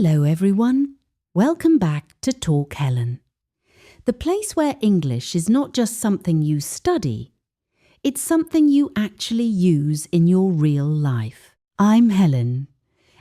Hello everyone, welcome back to Talk Helen, the place where English is not just something you study, it's something you actually use in your real life. I'm Helen,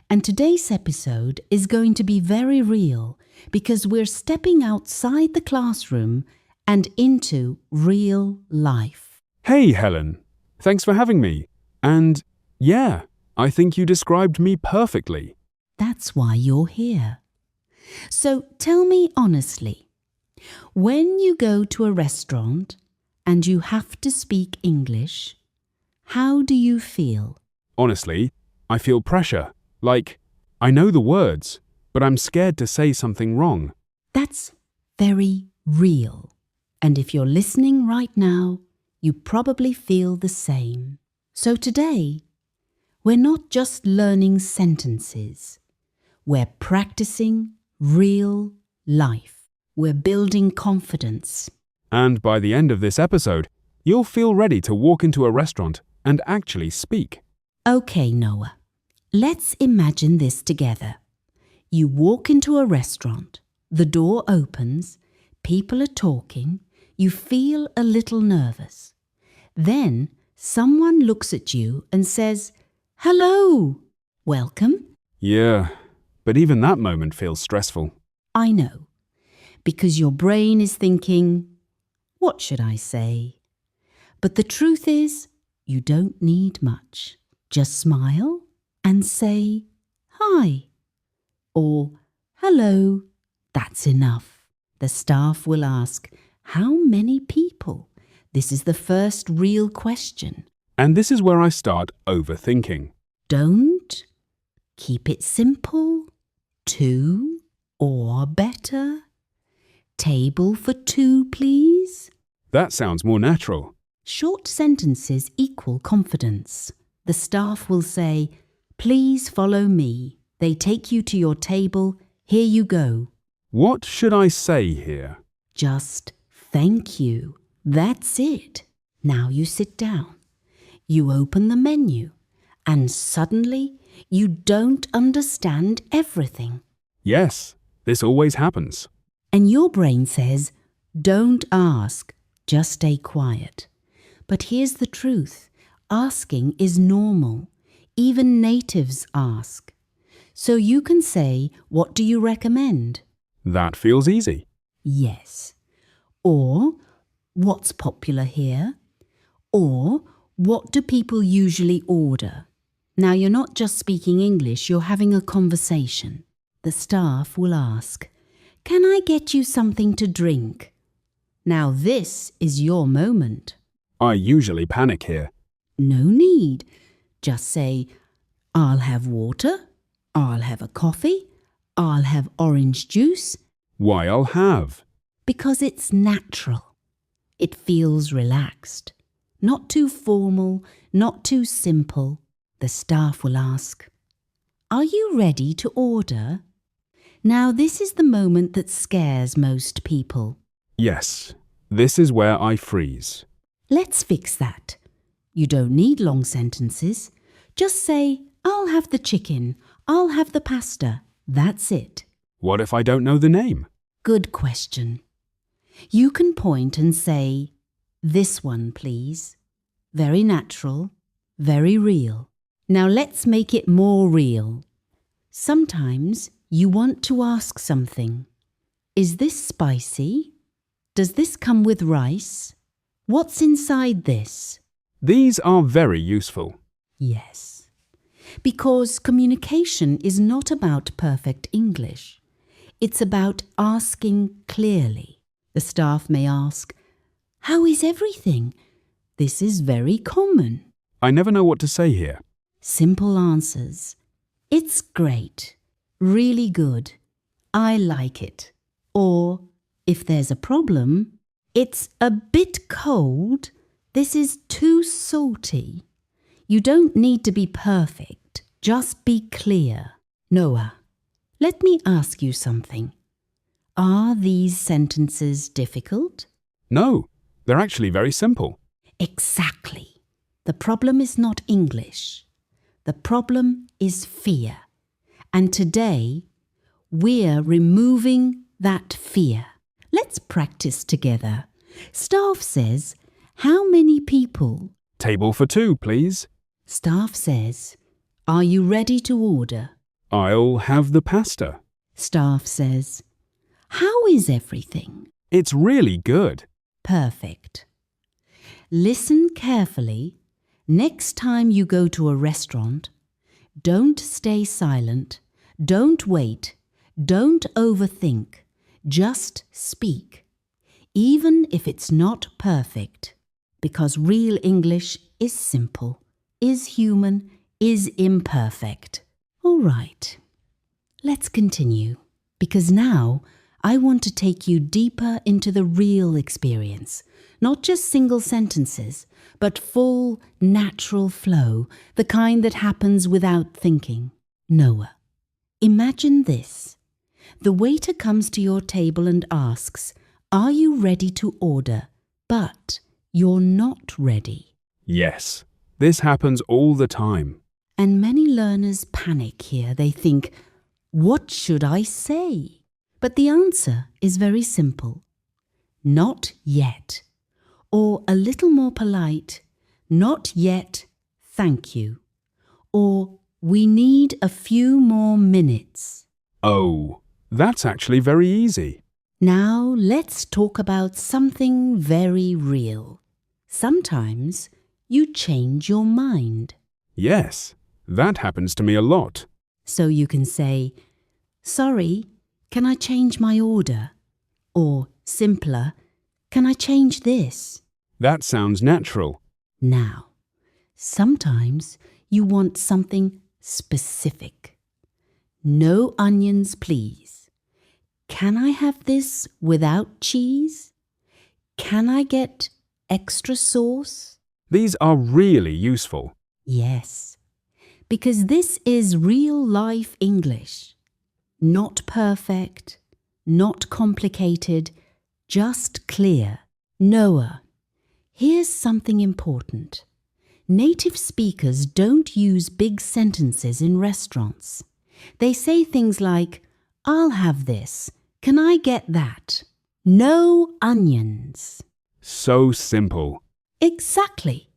and today's episode is going to be very real because we're stepping outside the classroom and into real life. Hey Helen, thanks for having me. And yeah, I think you described me perfectly. That's why you're here. So tell me honestly, when you go to a restaurant and you have to speak English, how do you feel? Honestly, I feel pressure. Like, I know the words, but I'm scared to say something wrong. That's very real. And if you're listening right now, you probably feel the same. So today, we're not just learning sentences. We're practicing real life. We're building confidence. And by the end of this episode, you'll feel ready to walk into a restaurant and actually speak. Okay, Noah, let's imagine this together. You walk into a restaurant, the door opens, people are talking, you feel a little nervous. Then someone looks at you and says, "Hello, welcome." Yeah, but even that moment feels stressful. I know, because your brain is thinking, what should I say? But the truth is, you don't need much. Just smile and say, "Hi," or "Hello." That's enough. The staff will ask, "How many people?" This is the first real question. And this is where I start overthinking. Don't. Keep it simple. 2 or better. Table for 2, please. That sounds more natural. Short sentences equal confidence. The staff will say, "Please follow me." They take you to your table. Here you go. What should I say here? Just thank you. That's it. Now you sit down. You open the menu, and suddenly you don't understand everything. Yes, this always happens. And your brain says, "Don't ask, just stay quiet." But here's the truth. Asking is normal. Even natives ask. So you can say, "What do you recommend?" That feels easy. Yes. Or, "What's popular here?" Or, "What do people usually order?" Now you're not just speaking English, you're having a conversation. The staff will ask, "Can I get you something to drink?" Now this is your moment. I usually panic here. No need. Just say, "I'll have water, I'll have a coffee, I'll have orange juice." Why I'll have. Because it's natural. It feels relaxed. Not too formal, not too simple. The staff will ask, "Are you ready to order?" Now this is the moment that scares most people. Yes, this is where I freeze. Let's fix that. You don't need long sentences. Just say, "I'll have the chicken, I'll have the pasta." That's it. What if I don't know the name? Good question. You can point and say, "This one, please." Very natural, very real. Now let's make it more real. Sometimes you want to ask something. Is this spicy? Does this come with rice? What's inside this? These are very useful. Yes. Because communication is not about perfect English. It's about asking clearly. The staff may ask, "How is everything?" This is very common. I never know what to say here. Simple answers. "It's great. Really good. I like it." Or, if there's a problem, "It's a bit cold. This is too salty." You don't need to be perfect. Just be clear. Noah, let me ask you something. Are these sentences difficult? No, they're actually very simple. Exactly. The problem is not English. The problem is fear. And today, We're removing that fear. Let's practice together. Staff says, how many people? Table for two, please. Staff says, are you ready to order? I'll have the pasta. Staff says, how is everything? It's really good. Perfect. Listen carefully. Next time you go to a restaurant, don't stay silent, don't wait, don't overthink, just speak, even if it's not perfect, because real English is simple, is human, is imperfect. All right, let's continue, because now I want to take you deeper into the real experience, not just single sentences, but full, natural flow, the kind that happens without thinking. Noah, imagine this. The waiter comes to your table and asks, are you ready to order? But you're not ready. Yes, this happens all the time. And many learners panic here. They think, what should I say? But the answer is very simple. Not yet. Or a little more polite, not yet, thank you. Or we need a few more minutes. Oh, that's actually very easy. Now let's talk about something very real. Sometimes you change your mind. Yes, that happens to me a lot. So you can say, sorry, can I change my order? Or simpler, can I change this? That sounds natural. Now, sometimes you want something specific. No onions, please. Can I have this without cheese? Can I get extra sauce? These are really useful. Yes, because this is real life English. Not perfect, not complicated, just clear. Noah, here's something important. Native speakers don't use big sentences in restaurants. They say things like, I'll have this. Can I get that? No onions. So simple. Exactly.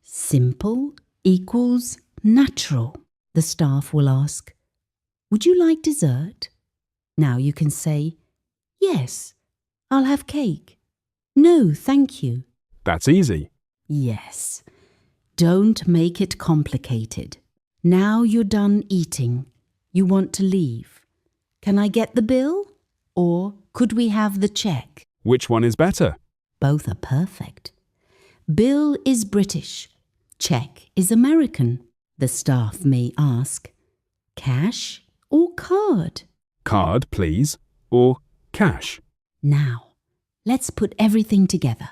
Simple equals natural. The staff will ask, would you like dessert? Now you can say, yes, I'll have cake. No, thank you. That's easy. Yes. Don't make it complicated. Now you're done eating. You want to leave. Can I get the bill? Or could we have the check? Which one is better? Both are perfect. Bill is British. Check is American. The staff may ask, cash or card? Card, please. Or cash. Now, let's put everything together.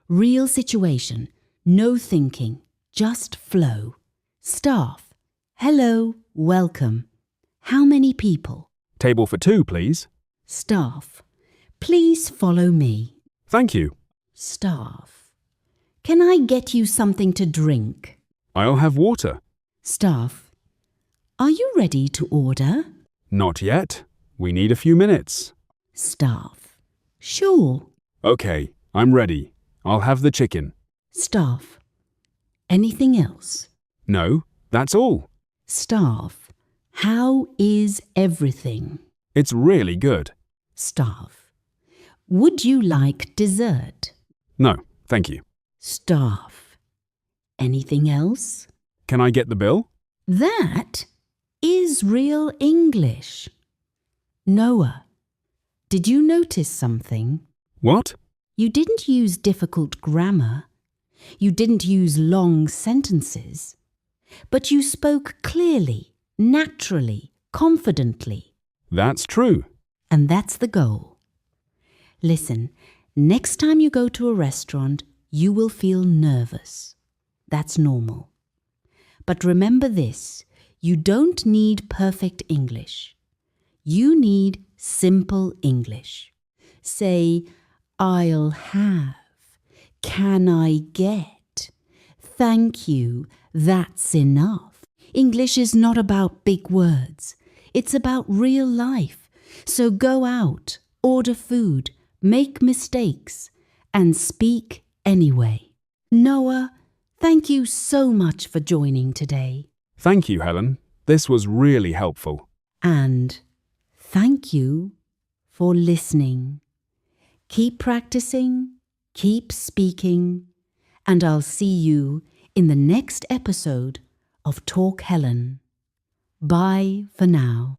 Real situation, no thinking, just flow. Staff, hello, welcome. How many people? Table for two, please. Staff, please follow me. Thank you. Staff, can I get you something to drink? I'll have water. Staff, are you ready to order? Not yet. We need a few minutes. Staff, sure. Okay, I'm ready. I'll have the chicken. Staff, anything else? No, that's all. Staff, how is everything? It's really good. Staff, would you like dessert? No, thank you. Staff, anything else? Can I get the bill? That is real English. Noah, did you notice something? What? You didn't use difficult grammar. You didn't use long sentences. But you spoke clearly, naturally, confidently. That's true. And that's the goal. Listen, next time you go to a restaurant, you will feel nervous. That's normal. But remember this, you don't need perfect English. You need simple English. Say, I'll have. Can I get? Thank you. That's enough. English is not about big words. It's about real life. So go out, order food, make mistakes, and speak anyway. Noah, thank you so much for joining today. Thank you, Helen. This was really helpful. And thank you for listening. Keep practicing, keep speaking, and I'll see you in the next episode of Talk Helen. Bye for now.